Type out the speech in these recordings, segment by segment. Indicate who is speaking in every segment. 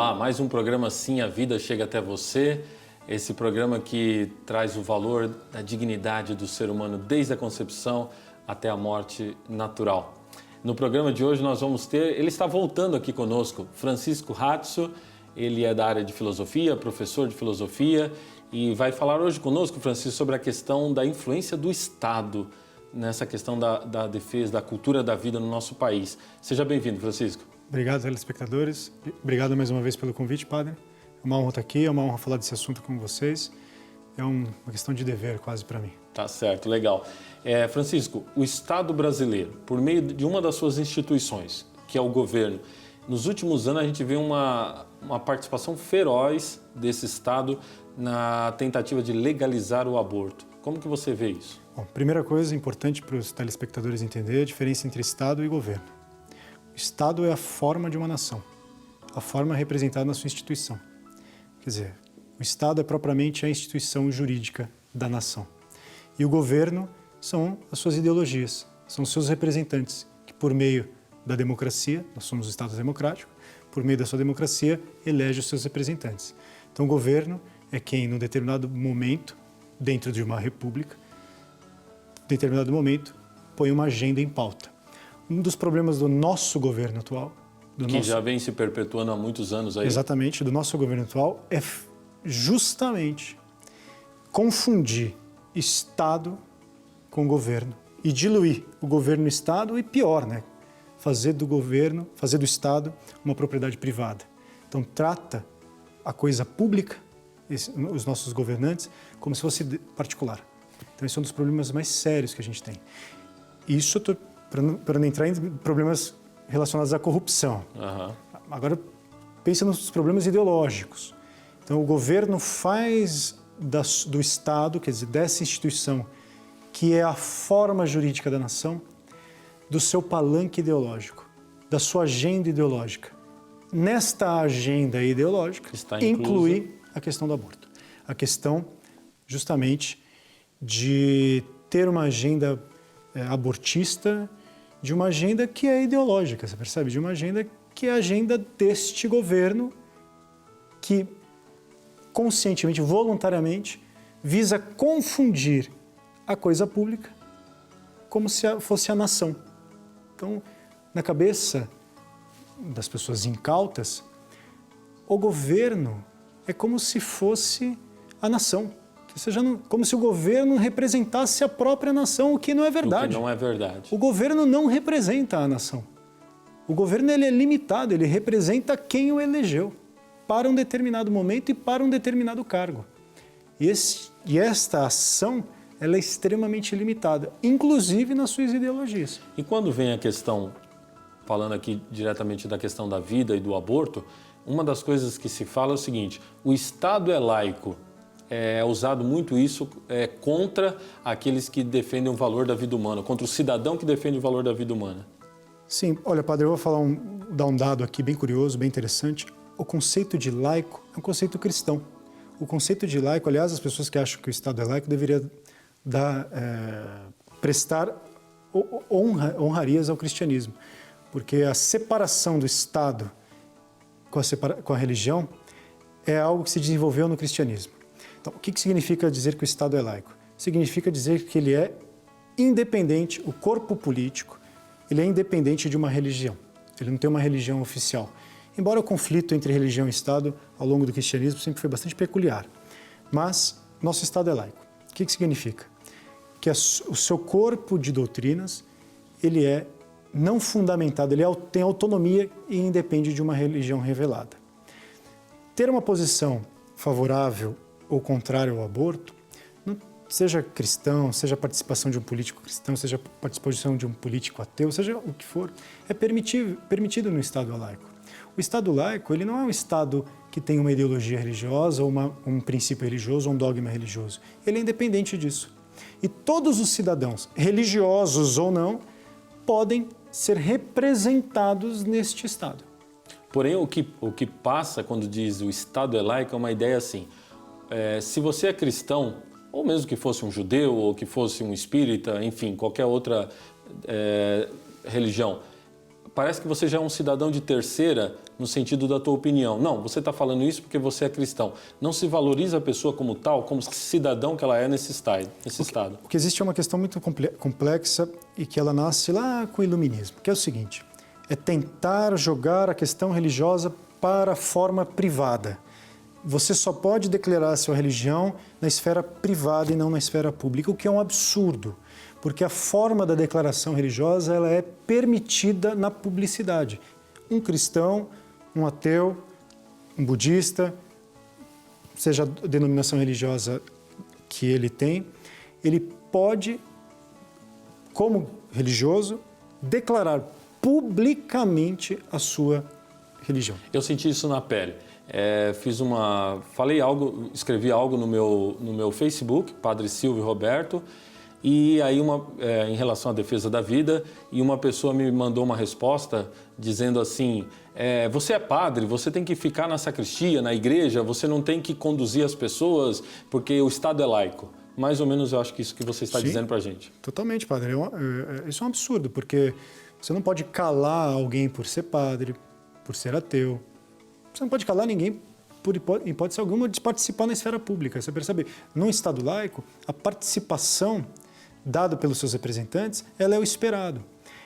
Speaker 1: Olá, mais um programa Sim, a Vida Chega Até Você. Esse programa que traz o valor da dignidade do ser humano desde a concepção até a morte natural. No programa de hoje nós vamos ter, ele está voltando aqui conosco, Francisco Ratzo. Ele é da área de filosofia, professor de filosofia, e vai falar hoje conosco, Francisco, sobre a questão da influência do Estado nessa questão da defesa, da cultura da vida no nosso país. Seja bem-vindo, Francisco.
Speaker 2: Obrigado, telespectadores. Obrigado mais uma vez pelo convite, padre. É uma honra estar aqui, é uma honra falar desse assunto com vocês. É uma questão de dever quase para mim.
Speaker 1: Tá certo, legal. Francisco, o Estado brasileiro, por meio de uma das suas instituições, que é o governo, nos últimos anos a gente vê uma participação feroz desse Estado na tentativa de legalizar o aborto. Como que você vê isso?
Speaker 2: Bom, primeira coisa importante para os telespectadores entender a diferença entre Estado e governo. O Estado é a forma de uma nação, a forma representada na sua instituição. Quer dizer, o Estado é propriamente a instituição jurídica da nação. E o governo são as suas ideologias, são os seus representantes, que por meio da democracia, nós somos um Estado democrático, por meio da sua democracia, elege os seus representantes. Então o governo é quem, num determinado momento, dentro de uma república, determinado momento, põe uma agenda em pauta. Um dos problemas do nosso governo atual...
Speaker 1: Já vem se perpetuando há muitos anos aí.
Speaker 2: Exatamente, do nosso governo atual, é justamente confundir Estado com governo e diluir o governo e o Estado e pior, né? Fazer do Estado uma propriedade privada. Então trata a coisa pública, os nossos governantes, como se fosse particular. Então esse é um dos problemas mais sérios que a gente tem. Isso para não entrar em problemas relacionados à corrupção.
Speaker 1: Uhum.
Speaker 2: Agora, pensa nos problemas ideológicos. Então, o governo faz do Estado, quer dizer, dessa instituição, que é a forma jurídica da nação, do seu palanque ideológico, da sua agenda ideológica. Nesta agenda ideológica, inclui a questão do aborto. A questão, justamente, de ter uma agenda abortista, de uma agenda que é ideológica, você percebe? De uma agenda que é a agenda deste governo que conscientemente, voluntariamente, visa confundir a coisa pública como se fosse a nação. Então, na cabeça das pessoas incautas, o governo é como se fosse a nação. Ou seja, como se o governo representasse a própria nação, o que não é verdade.
Speaker 1: O que não é verdade.
Speaker 2: O governo não representa a nação. O governo ele é limitado, ele representa quem o elegeu para um determinado momento e para um determinado cargo. E esta ação ela é extremamente limitada, inclusive nas suas ideologias.
Speaker 1: E quando vem a questão, falando aqui diretamente da questão da vida e do aborto, uma das coisas que se fala é o seguinte: o Estado é laico. É usado muito isso contra aqueles que defendem o valor da vida humana, contra o cidadão que defende o valor da vida humana.
Speaker 2: Sim, olha, padre, eu vou dar um dado aqui bem curioso, bem interessante. O conceito de laico é um conceito cristão. O conceito de laico, aliás, as pessoas que acham que o Estado é laico deveriam prestar honrarias ao cristianismo, porque a separação do Estado com a religião é algo que se desenvolveu no cristianismo. Então, o que significa dizer que o Estado é laico? Significa dizer que ele é independente, o corpo político, ele é independente de uma religião. Ele não tem uma religião oficial. Embora o conflito entre religião e Estado, ao longo do cristianismo, sempre foi bastante peculiar. Mas nosso Estado é laico. O que significa? Que o seu corpo de doutrinas, ele é não fundamentado, ele tem autonomia e independe de uma religião revelada. Ter uma posição favorável ou contrário ao aborto, seja cristão, seja a participação de um político cristão, seja a participação de um político ateu, seja o que for, é permitido no Estado laico. O Estado laico, ele não é um Estado que tem uma ideologia religiosa, ou um princípio religioso, ou um dogma religioso. Ele é independente disso. E todos os cidadãos, religiosos ou não, podem ser representados neste Estado.
Speaker 1: Porém, o que passa quando diz o Estado é laico é uma ideia assim: se você é cristão, ou mesmo que fosse um judeu, ou que fosse um espírita, enfim, qualquer outra religião, parece que você já é um cidadão de terceira no sentido da tua opinião. Não, você está falando isso porque você é cristão. Não se valoriza a pessoa como tal, como cidadão que ela é nesse estado.
Speaker 2: O que existe é uma questão muito complexa e que ela nasce lá com o iluminismo, que é o seguinte, é tentar jogar a questão religiosa para a forma privada. Você só pode declarar a sua religião na esfera privada e não na esfera pública, o que é um absurdo, porque a forma da declaração religiosa ela é permitida na publicidade. Um cristão, um ateu, um budista, seja a denominação religiosa que ele tem, ele pode, como religioso, declarar publicamente a sua religião.
Speaker 1: Eu senti isso na pele. Escrevi algo no meu Facebook, Padre Silvio Roberto, e aí em relação à defesa da vida, e uma pessoa me mandou uma resposta dizendo assim, você é padre, você tem que ficar na sacristia, na igreja, você não tem que conduzir as pessoas porque o Estado é laico. Mais ou menos eu acho que isso que você está dizendo para a gente.
Speaker 2: Totalmente, padre. Isso é um absurdo, porque você não pode calar alguém por ser padre, por ser ateu. Você não pode calar ninguém, por hipótese alguma, de participar na esfera pública. Você percebe? Num Estado laico, a participação dada pelos seus representantes, ela é o esperado.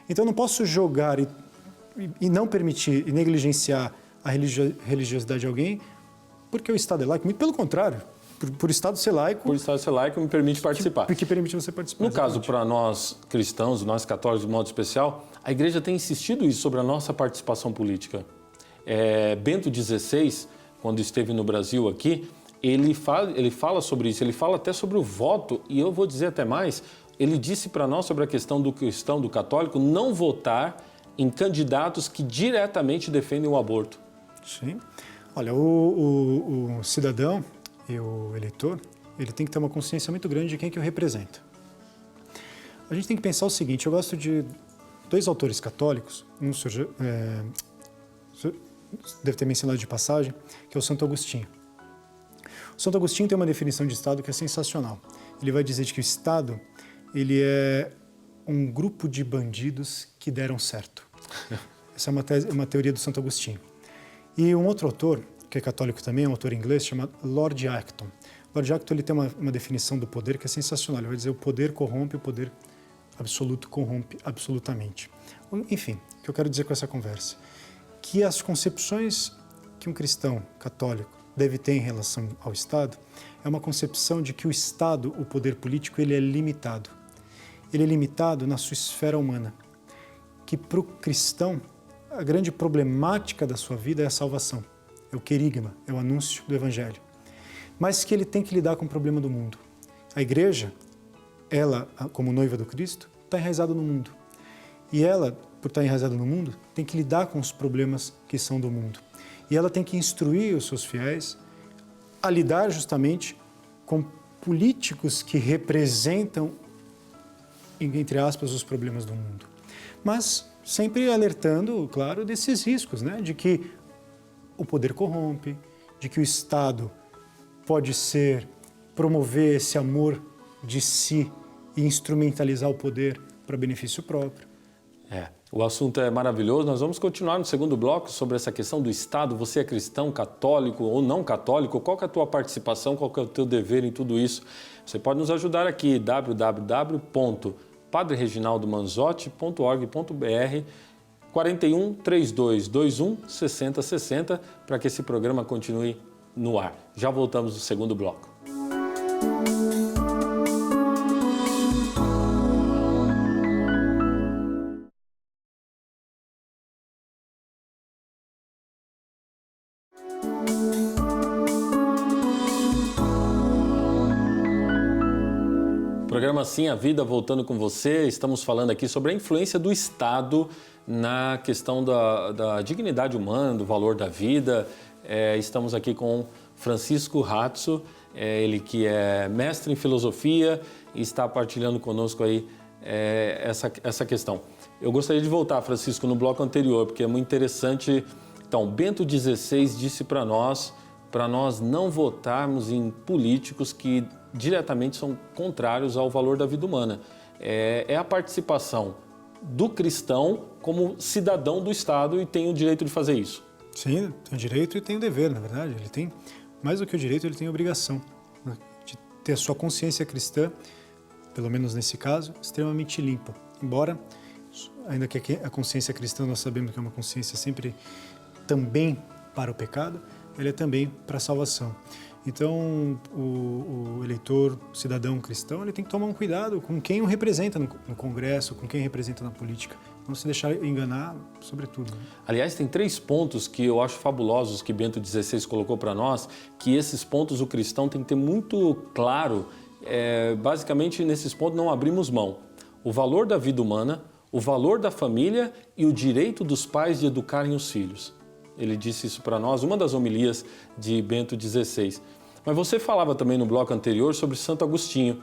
Speaker 2: Então, eu não posso jogar e não permitir e negligenciar a religiosidade de alguém porque o Estado é laico. Muito pelo contrário, por Estado ser laico...
Speaker 1: Por Estado ser laico, me permite participar.
Speaker 2: Porque permite você participar.
Speaker 1: No caso, para nós cristãos, nós católicos de modo especial, a Igreja tem insistido isso sobre a nossa participação política. Bento XVI, quando esteve no Brasil aqui, ele fala sobre isso, ele fala até sobre o voto, e eu vou dizer até mais, ele disse para nós sobre a questão do cristão, do católico, não votar em candidatos que diretamente defendem o aborto.
Speaker 2: Sim. Olha, o cidadão e o eleitor, ele tem que ter uma consciência muito grande de quem que o representa. A gente tem que pensar o seguinte, eu gosto de dois autores católicos, um deve ter mencionado de passagem, que é o Santo Agostinho. O Santo Agostinho tem uma definição de Estado que é sensacional. Ele vai dizer que o Estado ele é um grupo de bandidos que deram certo. Essa é uma teoria do Santo Agostinho. E um outro autor, que é católico também, é um autor inglês, chamado Lord Acton. Lord Acton ele tem uma definição do poder que é sensacional. Ele vai dizer o poder corrompe, o poder absoluto corrompe absolutamente. Enfim, o que eu quero dizer com essa conversa? Que as concepções que um cristão católico deve ter em relação ao Estado é uma concepção de que o Estado, o poder político, ele é limitado. Ele é limitado na sua esfera humana. Que para o cristão, a grande problemática da sua vida é a salvação. É o querigma, é o anúncio do Evangelho. Mas que ele tem que lidar com o problema do mundo. A igreja, ela, como noiva do Cristo, está enraizada no mundo. E ela, por estar enraizada no mundo, tem que lidar com os problemas que são do mundo. E ela tem que instruir os seus fiéis a lidar justamente com políticos que representam, entre aspas, os problemas do mundo. Mas sempre alertando, claro, desses riscos, né? De que o poder corrompe, de que o Estado pode promover esse amor de si e instrumentalizar o poder para benefício próprio.
Speaker 1: O assunto é maravilhoso. Nós vamos continuar no segundo bloco sobre essa questão do Estado. Você é cristão, católico ou não católico? Qual que é a tua participação? Qual que é o teu dever em tudo isso? Você pode nos ajudar aqui, www.padrereginaldomanzotti.org.br 41 3221 6060 para que esse programa continue no ar. Já voltamos no segundo bloco. Programa Sim a Vida, voltando com você, estamos falando aqui sobre a influência do Estado na questão da dignidade humana, do valor da vida. Estamos aqui com Francisco Ratzo, ele que é mestre em filosofia e está partilhando conosco aí essa questão. Eu gostaria de voltar, Francisco, no bloco anterior, porque é muito interessante. Então, Bento XVI disse para nós não votarmos em políticos que diretamente são contrários ao valor da vida humana. É a participação do cristão como cidadão do Estado e tem o direito de fazer isso.
Speaker 2: Sim, tem o direito e tem o dever, na verdade. Ele tem, mais do que o direito, ele tem a obrigação, né, de ter a sua consciência cristã, pelo menos nesse caso, extremamente limpa. Embora, ainda que a consciência cristã, nós sabemos que é uma consciência sempre também para o pecado, ele é também para a salvação. Então, o eleitor, o cidadão cristão, ele tem que tomar um cuidado com quem o representa no Congresso, com quem representa na política. Não se deixar enganar, sobretudo.
Speaker 1: Aliás, tem 3 pontos que eu acho fabulosos que Bento XVI colocou para nós, que esses pontos o cristão tem que ter muito claro. Basicamente, nesses pontos não abrimos mão. O valor da vida humana, o valor da família e o direito dos pais de educarem os filhos. Ele disse isso para nós, uma das homilias de Bento XVI. Mas você falava também no bloco anterior sobre Santo Agostinho.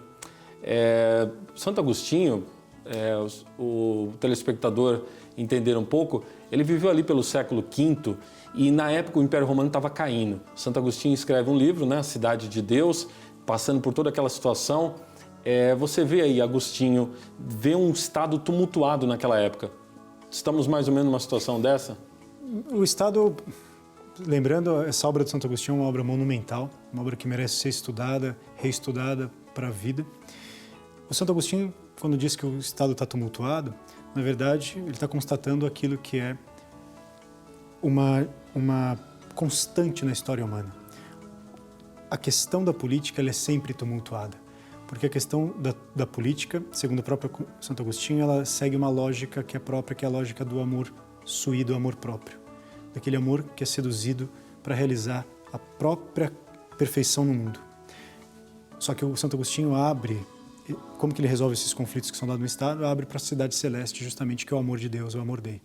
Speaker 1: Santo Agostinho, o telespectador entender um pouco, ele viveu ali pelo século V e na época o Império Romano estava caindo. Santo Agostinho escreve um livro, né, A Cidade de Deus, passando por toda aquela situação. Você vê aí, Agostinho, vê um estado tumultuado naquela época. Estamos mais ou menos numa situação dessa?
Speaker 2: O Estado, lembrando, essa obra de Santo Agostinho é uma obra monumental, uma obra que merece ser estudada, reestudada para a vida. O Santo Agostinho, quando diz que o Estado está tumultuado, na verdade, ele está constatando aquilo que é uma constante na história humana. A questão da política ela é sempre tumultuada, porque a questão da política, segundo o próprio Santo Agostinho, ela segue uma lógica que é própria, que é a lógica do amor sui, do amor próprio, daquele amor que é seduzido para realizar a própria perfeição no mundo. Só que o Santo Agostinho abre, como que ele resolve esses conflitos que são dados no Estado? Abre para a cidade celeste, justamente, que é o amor de Deus, o amor Dei.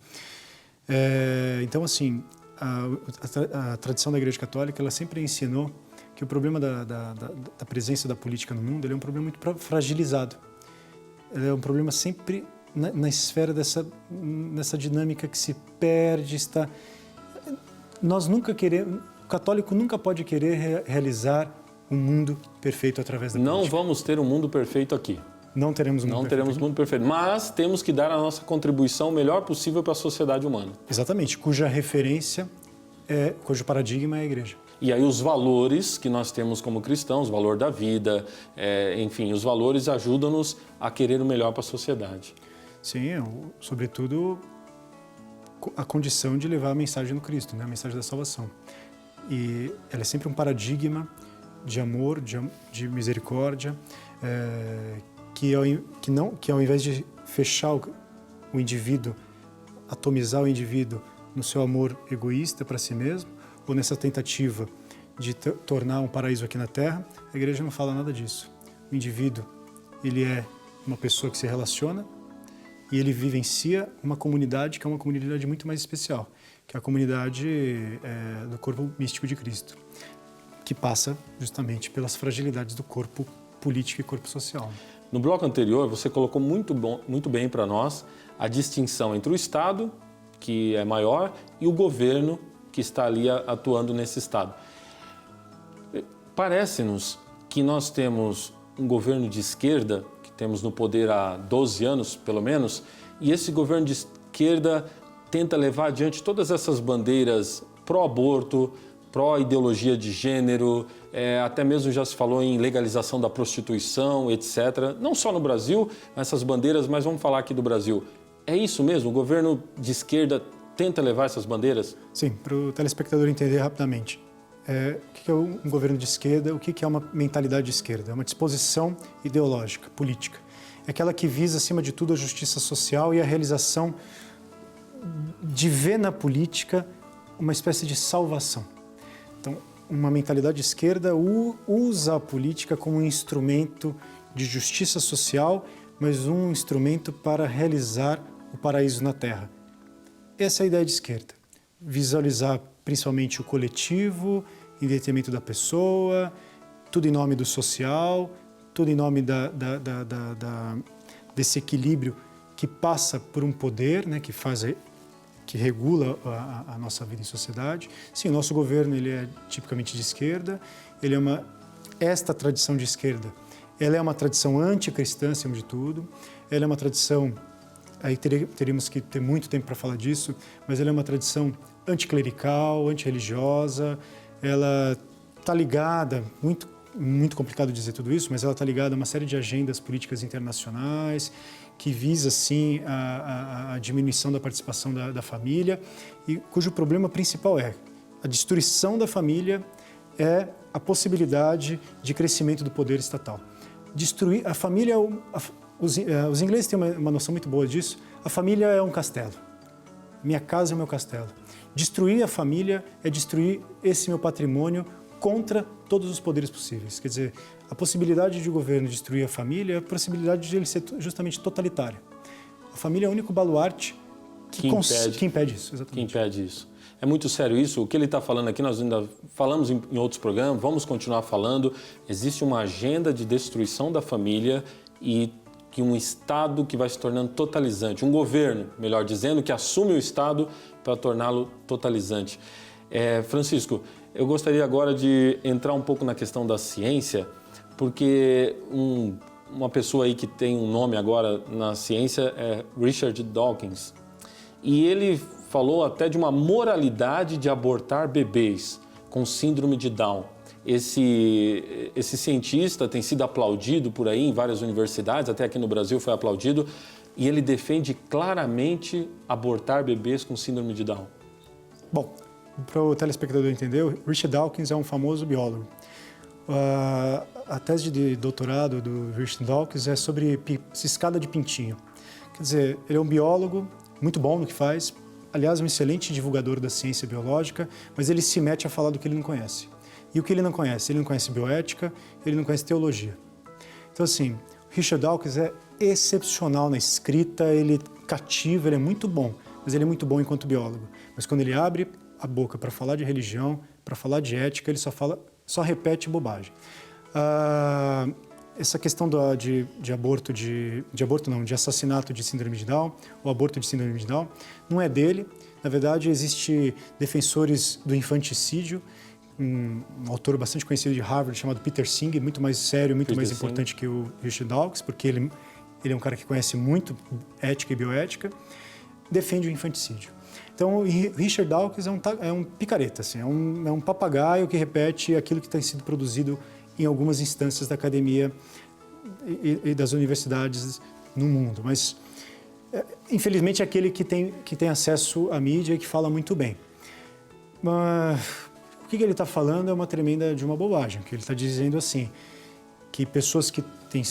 Speaker 2: Então, assim, a tradição da Igreja Católica, ela sempre ensinou que o problema da presença da política no mundo ele é um problema muito fragilizado. Ele é um problema sempre na esfera dessa dinâmica que se perde, nós nunca queremos, o católico nunca pode querer realizar um mundo perfeito através da política.
Speaker 1: Não vamos ter um mundo perfeito aqui.
Speaker 2: Não teremos um mundo perfeito.
Speaker 1: Não teremos um mundo perfeito, mas temos que dar a nossa contribuição o melhor possível para a sociedade humana.
Speaker 2: Exatamente, cuja referência, cujo paradigma é a Igreja.
Speaker 1: E aí os valores que nós temos como cristãos, o valor da vida, enfim, os valores ajudam-nos a querer o melhor para a sociedade.
Speaker 2: Sim, sobretudo a condição de levar a mensagem do Cristo, né? A mensagem da salvação. E ela é sempre um paradigma de amor, de misericórdia, que ao invés de fechar o indivíduo, atomizar o indivíduo no seu amor egoísta para si mesmo, ou nessa tentativa de tornar um paraíso aqui na Terra, a Igreja não fala nada disso. O indivíduo, ele é uma pessoa que se relaciona e ele vivencia uma comunidade que é uma comunidade muito mais especial, que é a comunidade do corpo místico de Cristo, que passa justamente pelas fragilidades do corpo político e corpo social.
Speaker 1: No bloco anterior, você colocou muito bem para nós a distinção entre o Estado, que é maior, e o governo, que está ali atuando nesse Estado. Parece-nos que nós temos um governo de esquerda, que temos no poder há 12 anos, pelo menos, e esse governo de esquerda tenta levar adiante todas essas bandeiras pró-aborto, pró-ideologia de gênero, até mesmo já se falou em legalização da prostituição, etc. Não só no Brasil, essas bandeiras, mas vamos falar aqui do Brasil. É isso mesmo? O governo de esquerda tenta levar essas bandeiras?
Speaker 2: Sim, para o telespectador entender rapidamente. O que é um governo de esquerda? O que é uma mentalidade de esquerda? É uma disposição ideológica, política. É aquela que visa, acima de tudo, a justiça social e a realização de ver na política uma espécie de salvação. Então, uma mentalidade de esquerda usa a política como um instrumento de justiça social, mas um instrumento para realizar o paraíso na Terra. Essa é a ideia de esquerda. Visualizar principalmente o coletivo, em detrimento da pessoa, tudo em nome do social, tudo em nome desse equilíbrio que passa por um poder, né, que regula a nossa vida em sociedade. Sim, o nosso governo ele é tipicamente de esquerda, esta tradição de esquerda, ela é uma tradição anticristã, acima de tudo, ela é uma tradição aí teríamos que ter muito tempo para falar disso, mas ela é uma tradição anticlerical, antirreligiosa, ela está ligada, muito complicado dizer tudo isso, mas ela está ligada a uma série de agendas políticas internacionais que visa, sim, a diminuição da participação da família e cujo problema principal é a destruição da família é a possibilidade de crescimento do poder estatal. Destruir a família, os ingleses têm uma noção muito boa disso, a família é um castelo, minha casa é o meu castelo. Destruir a família é destruir esse meu patrimônio contra todos os poderes possíveis. Quer dizer, a possibilidade de o governo destruir a família é a possibilidade de ele ser justamente totalitário. A família é o único baluarte que impede isso. Exatamente.
Speaker 1: Que impede isso. É muito sério isso. O que ele está falando aqui, nós ainda falamos em outros programas, vamos continuar falando. Existe uma agenda de destruição da família e que um Estado que vai se tornando totalizante. Um governo, melhor dizendo, que assume o Estado para torná-lo totalizante. Francisco, eu gostaria agora de entrar um pouco na questão da ciência, porque uma pessoa aí que tem um nome agora na ciência é Richard Dawkins. E ele falou até de uma moralidade de abortar bebês com síndrome de Down. Esse cientista tem sido aplaudido por aí em várias universidades, até aqui no Brasil foi aplaudido, e ele defende claramente abortar bebês com síndrome de Down.
Speaker 2: Bom, para o telespectador entender, o Richard Dawkins é um famoso biólogo. A tese de doutorado do Richard Dawkins é sobre escada de pintinho. Quer dizer, ele é um biólogo muito bom no que faz, aliás, um excelente divulgador da ciência biológica, mas ele se mete a falar do que ele não conhece. E o que ele não conhece? Ele não conhece bioética, ele não conhece teologia. Então, assim, Richard Dawkins é excepcional na escrita, ele cativa, ele é muito bom, mas ele é muito bom enquanto biólogo. Mas quando ele abre a boca para falar de religião, para falar de ética, ele só repete bobagem. Essa questão de aborto, de assassinato de síndrome de Down, ou aborto de síndrome de Down, não é dele. Na verdade, existem defensores do infanticídio, um autor bastante conhecido de Harvard chamado Peter Singer, muito mais sério, muito mais importante que o Richard Dawkins, porque ele é um cara que conhece muito ética e bioética, defende o infanticídio. Então, o Richard Dawkins é um picareta, assim, é um papagaio que repete aquilo que tem sido produzido em algumas instâncias da academia e das universidades no mundo. Mas, infelizmente, é aquele que tem acesso à mídia e que fala muito bem. Mas o que ele está falando é uma tremenda de uma bobagem, que ele está dizendo assim, que pessoas que têm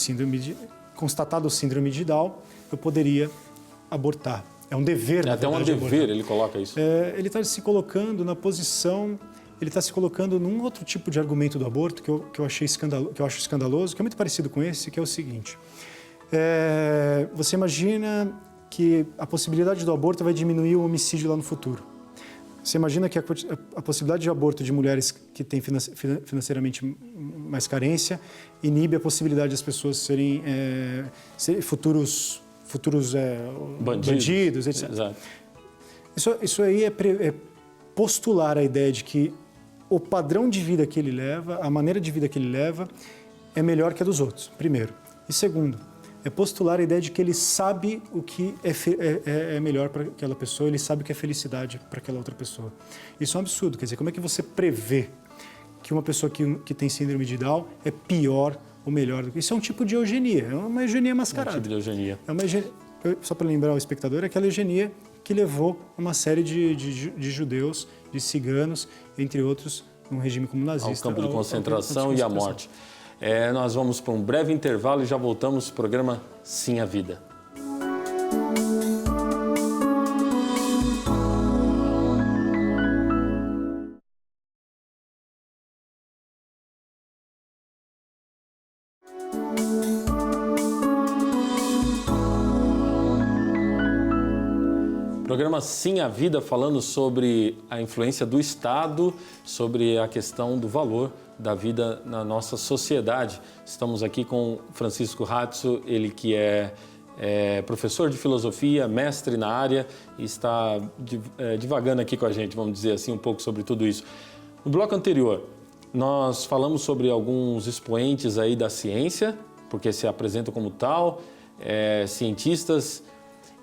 Speaker 2: constatado síndrome de Down, eu poderia abortar. É um dever, na verdade,
Speaker 1: até um dever, ele coloca isso.
Speaker 2: Ele está se colocando na posição, ele está se colocando num outro tipo de argumento do aborto que eu acho escandaloso, que é muito parecido com esse, que é o seguinte. Você imagina que a possibilidade do aborto vai diminuir o homicídio lá no futuro. Você imagina que a possibilidade de aborto de mulheres que têm financeiramente mais carência inibe a possibilidade das pessoas serem futuros bandidos, etc.
Speaker 1: Exato.
Speaker 2: Isso aí é postular a ideia de que o padrão de vida que ele leva, a maneira de vida que ele leva, é melhor que a dos outros, primeiro. E segundo, é postular a ideia de que ele sabe o que é melhor para aquela pessoa, ele sabe o que é felicidade para aquela outra pessoa. Isso é um absurdo, quer dizer, como é que você prevê que uma pessoa que tem síndrome de Down é pior ou melhor do que isso? É um tipo de eugenia, é uma eugenia mascarada.
Speaker 1: É um tipo de eugenia.
Speaker 2: Só para lembrar o espectador, é aquela eugenia que levou uma série de judeus, de ciganos, entre outros, num regime como nazista.
Speaker 1: Ao campo de concentração e à morte. Nós vamos para um breve intervalo e já voltamos para o programa Sim a Vida. Programa Sim a Vida, falando sobre a influência do Estado, sobre a questão do valor da vida na nossa sociedade. Estamos aqui com Francisco Ratzo, ele que é professor de filosofia, mestre na área e está divagando aqui com a gente, vamos dizer assim, um pouco sobre tudo isso. No bloco anterior, nós falamos sobre alguns expoentes aí da ciência, porque se apresentam como tal, cientistas.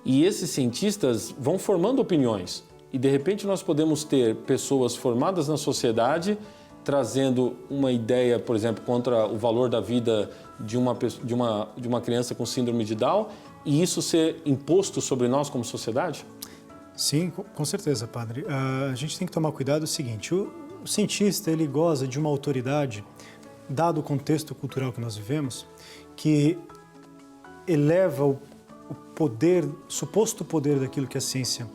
Speaker 1: E esses cientistas vão formando opiniões. E, de repente, nós podemos ter pessoas formadas na sociedade trazendo uma ideia, por exemplo, contra o valor da vida de uma criança com síndrome de Down e isso ser imposto sobre nós como sociedade?
Speaker 2: Sim, com certeza, padre. A gente tem que tomar cuidado o seguinte, o cientista ele goza de uma autoridade, dado o contexto cultural que nós vivemos, que eleva o poder, suposto poder daquilo que a ciência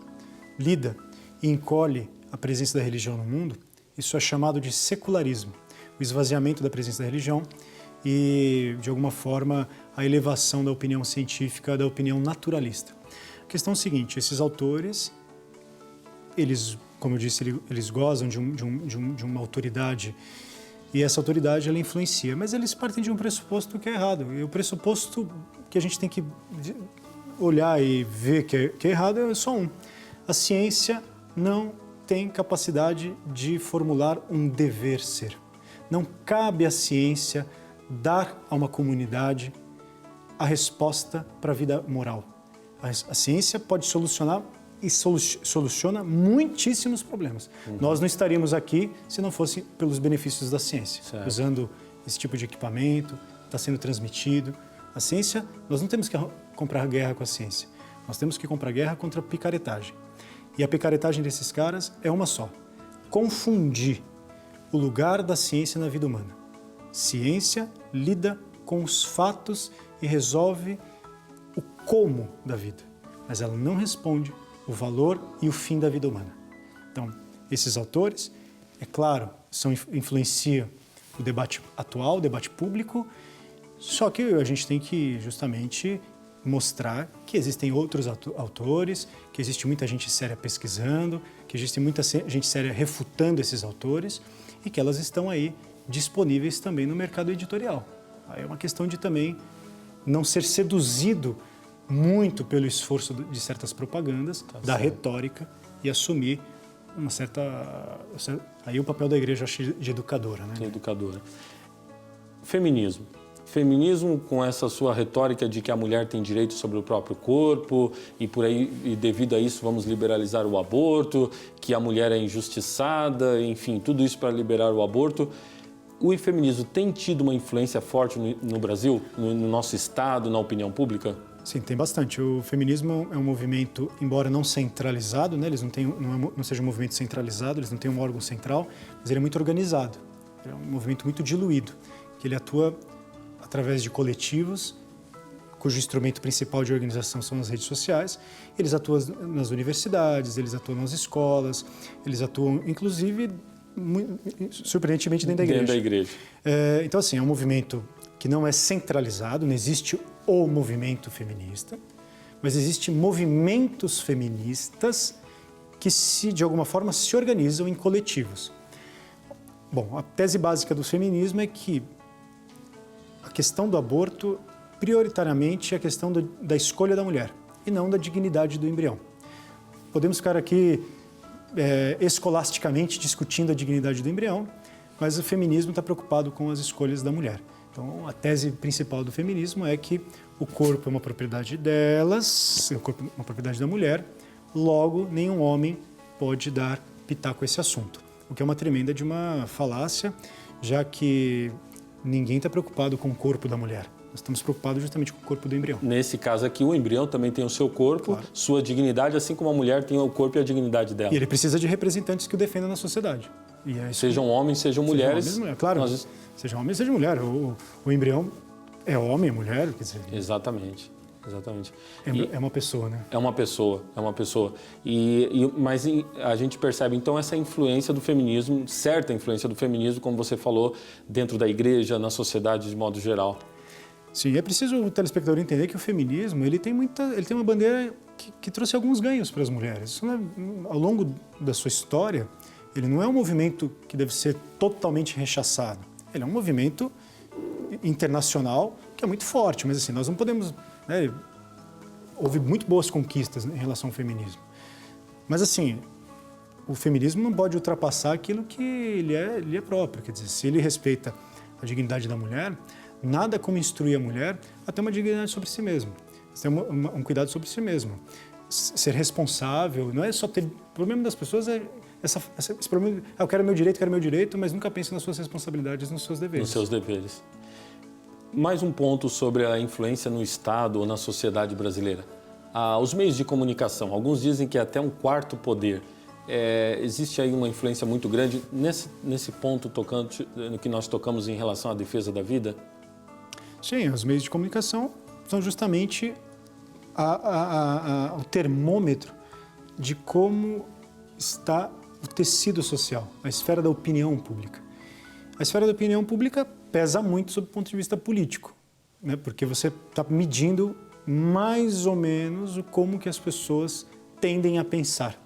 Speaker 2: lida e encolhe a presença da religião no mundo. Isso é chamado de secularismo, o esvaziamento da presença da religião e, de alguma forma, a elevação da opinião científica, da opinião naturalista. A questão é a seguinte, esses autores, eles, como eu disse, eles gozam de uma autoridade e essa autoridade ela influencia, mas eles partem de um pressuposto que é errado. E o pressuposto que a gente tem que olhar e ver que é errado é só um. A ciência não tem capacidade de formular um dever ser. Não cabe à ciência dar a uma comunidade a resposta para a vida moral. A ciência pode solucionar e soluciona muitíssimos problemas. Nós não estaríamos aqui se não fosse pelos benefícios da ciência. Certo. Usando esse tipo de equipamento, está sendo transmitido. A ciência, nós não temos que comprar guerra com a ciência. Nós temos que comprar guerra contra a picaretagem. E a picaretagem desses caras é uma só. Confundir o lugar da ciência na vida humana. Ciência lida com os fatos e resolve o como da vida, mas ela não responde o valor e o fim da vida humana. Então, esses autores, é claro, influenciam o debate atual, o debate público, só que a gente tem que justamente mostrar que existem outros autores, que existe muita gente séria pesquisando, que existe muita gente séria refutando esses autores e que elas estão aí disponíveis também no mercado editorial. Aí é uma questão de também não ser seduzido muito pelo esforço de certas propagandas, da retórica e assumir uma certa... Aí o papel da igreja, acho, de educadora, né?
Speaker 1: De educadora. Feminismo. Feminismo com essa sua retórica de que a mulher tem direito sobre o próprio corpo e por aí e devido a isso vamos liberalizar o aborto, que a mulher é injustiçada, enfim, tudo isso para liberar o aborto. O feminismo tem tido uma influência forte no Brasil, no nosso estado, na opinião pública?
Speaker 2: Sim, tem bastante. O feminismo é um movimento, embora não centralizado, né? Eles não seja um movimento centralizado, eles não têm um órgão central, mas ele é muito organizado. É um movimento muito diluído, que ele atua através de coletivos, cujo instrumento principal de organização são as redes sociais. Eles atuam nas universidades, eles atuam nas escolas, eles atuam, inclusive, surpreendentemente, dentro da igreja. Então, assim, é um movimento que não é centralizado, não existe o movimento feminista, mas existem movimentos feministas que, de alguma forma, se organizam em coletivos. Bom, a tese básica do feminismo é que a questão do aborto, prioritariamente, é a questão da escolha da mulher e não da dignidade do embrião. Podemos ficar aqui escolasticamente discutindo a dignidade do embrião, mas o feminismo está preocupado com as escolhas da mulher. Então, a tese principal do feminismo é que o corpo é uma propriedade delas, o corpo é uma propriedade da mulher, logo nenhum homem pode dar pitaco a esse assunto, o que é uma tremenda de uma falácia, já que ninguém está preocupado com o corpo da mulher. Nós estamos preocupados justamente com o corpo do embrião.
Speaker 1: Nesse caso aqui, o embrião também tem o seu corpo, claro, sua dignidade, assim como a mulher tem o corpo e a dignidade dela.
Speaker 2: E ele precisa de representantes que o defendam na sociedade. E é
Speaker 1: sejam homens, sejam mulheres.
Speaker 2: Sejam homens, claro, sejam homens, sejam mulheres. O embrião é homem, é mulher, quer dizer...
Speaker 1: Exatamente.
Speaker 2: É uma pessoa, né?
Speaker 1: É uma pessoa. Mas a gente percebe, então, essa influência do feminismo, certa influência do feminismo, como você falou, dentro da igreja, na sociedade de modo geral.
Speaker 2: Sim, é preciso o telespectador entender que o feminismo ele tem uma bandeira que trouxe alguns ganhos para as mulheres. Isso ao longo da sua história, ele não é um movimento que deve ser totalmente rechaçado. Ele é um movimento internacional que é muito forte, mas assim, nós não podemos... Né, houve muito boas conquistas em relação ao feminismo. Mas assim, o feminismo não pode ultrapassar aquilo que lhe é próprio. Quer dizer, se ele respeita a dignidade da mulher, nada como instruir a mulher a ter uma dignidade sobre si mesma. Você tem um cuidado sobre si mesmo. Ser responsável, não é só ter... O problema das pessoas é esse problema, eu quero meu direito, mas nunca pense nas suas responsabilidades, nos seus deveres.
Speaker 1: Nos seus deveres. Mais um ponto sobre a influência no Estado ou na sociedade brasileira. Os meios de comunicação, alguns dizem que até um quarto poder. Existe aí uma influência muito grande nesse ponto tocante, no que nós tocamos em relação à defesa da vida?
Speaker 2: Sim, os meios de comunicação são justamente o termômetro de como está o tecido social, a esfera da opinião pública. A esfera da opinião pública pesa muito sob o ponto de vista político, né? Porque você está medindo mais ou menos como que as pessoas tendem a pensar.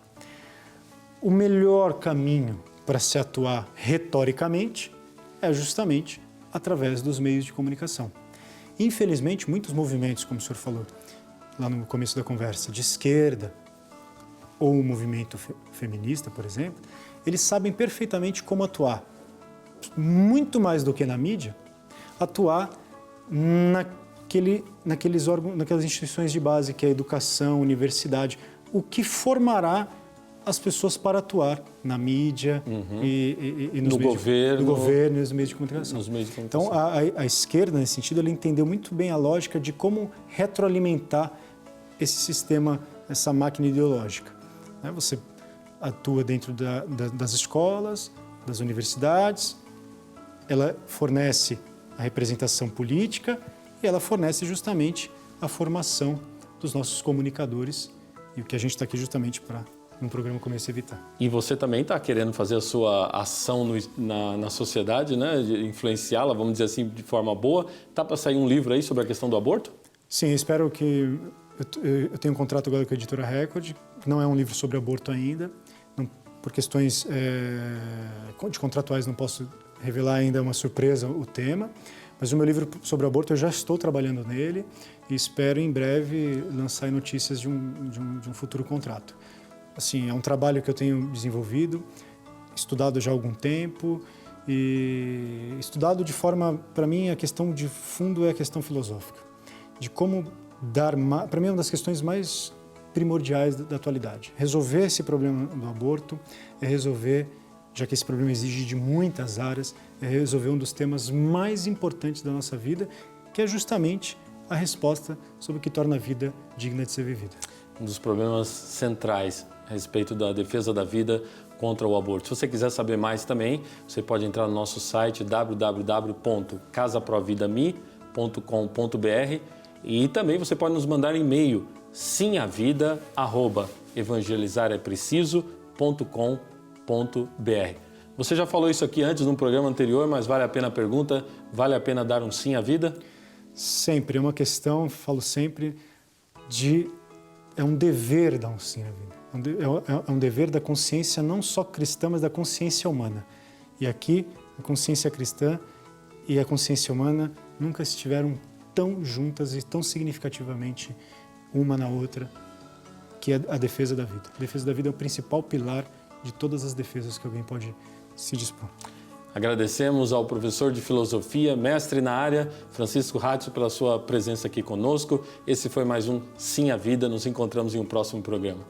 Speaker 2: O melhor caminho para se atuar retoricamente é justamente através dos meios de comunicação. Infelizmente, muitos movimentos, como o senhor falou lá no começo da conversa, de esquerda ou o movimento feminista, por exemplo, eles sabem perfeitamente como atuar, muito mais do que na mídia, atuar naqueles órgãos, naquelas instituições de base, que é a educação, universidade, o que formará as pessoas para atuar na mídia e nos meios
Speaker 1: no
Speaker 2: governo e nos meios de comunicação. Então, a esquerda, nesse sentido, ela entendeu muito bem a lógica de como retroalimentar esse sistema, essa máquina ideológica. Você atua dentro das escolas, das universidades, ela fornece a representação política e ela fornece justamente a formação dos nossos comunicadores, e o que a gente está aqui justamente para um programa como esse evitar.
Speaker 1: E você também está querendo fazer a sua ação na sociedade, né? Influenciá-la, vamos dizer assim, de forma boa. Está para sair um livro aí sobre a questão do aborto?
Speaker 2: Sim, espero que... Eu tenho um contrato agora com a Editora Record, não é um livro sobre aborto ainda, por questões de contratuais não posso revelar ainda, é uma surpresa o tema, mas o meu livro sobre aborto eu já estou trabalhando nele e espero em breve lançar notícias de um futuro contrato. Assim, é um trabalho que eu tenho desenvolvido, estudado já há algum tempo e estudado de forma, para mim, a questão de fundo é a questão filosófica, de como dar, para mim, é uma das questões mais primordiais da atualidade. Resolver esse problema do aborto é resolver, já que esse problema exige de muitas áreas, é resolver um dos temas mais importantes da nossa vida, que é justamente a resposta sobre o que torna a vida digna de ser vivida.
Speaker 1: Um dos problemas centrais a respeito da defesa da vida contra o aborto. Se você quiser saber mais também, você pode entrar no nosso site www.casaprovidami.com.br e também você pode nos mandar e-mail simavida@evangelizarepreciso.com.br. Você já falou isso aqui antes num programa anterior, mas vale a pena a pergunta, vale a pena dar um sim à vida?
Speaker 2: Sempre, é uma questão, falo sempre, é um dever dar um sim à vida. É um dever da consciência não só cristã, mas da consciência humana. E aqui, a consciência cristã e a consciência humana nunca estiveram tão juntas e tão significativamente uma na outra, que é a defesa da vida. A defesa da vida é o principal pilar de todas as defesas que alguém pode se dispor.
Speaker 1: Agradecemos ao professor de filosofia, mestre na área, Francisco Ratio, pela sua presença aqui conosco. Esse foi mais um Sim à Vida. Nos encontramos em um próximo programa.